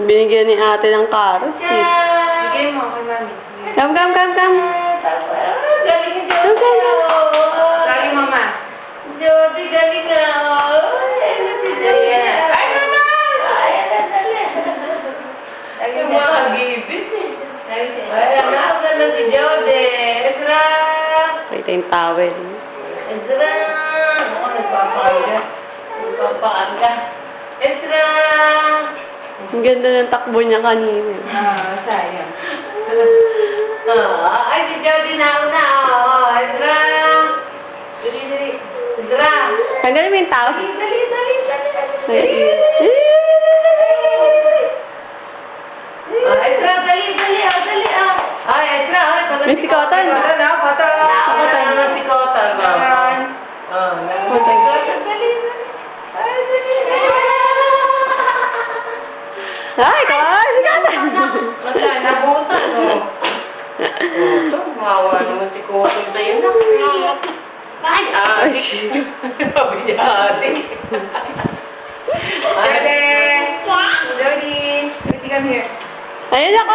Binigyan ni ate ng carrot. Bigay mo kay mami. Come. Galing ka, Jody. Galing, mama. Jody, galing na. Ano si Jody? Ay, mama! Yung mga gibis eh. Ay, anak na si Jody. Ezra! Ito yung towel. Ezra! Ako, nagpapaaga. Ezra! Ang ganda ng takbo niya kanina. Sayang. Ay, si Jody na una. Ezra! Dali. Ezra! Tanggalin mo yung towel. Dali. Ezra, dali. Ay, Ezra, May sikotan. Sikotan. Sikotan. Ay, kawawa. Sikotan. Nabutan, oh. Ito, mawa naman si Kotoy sa'yo na. Ay, sabi niya, ate. Jody, come here. Ayun ako.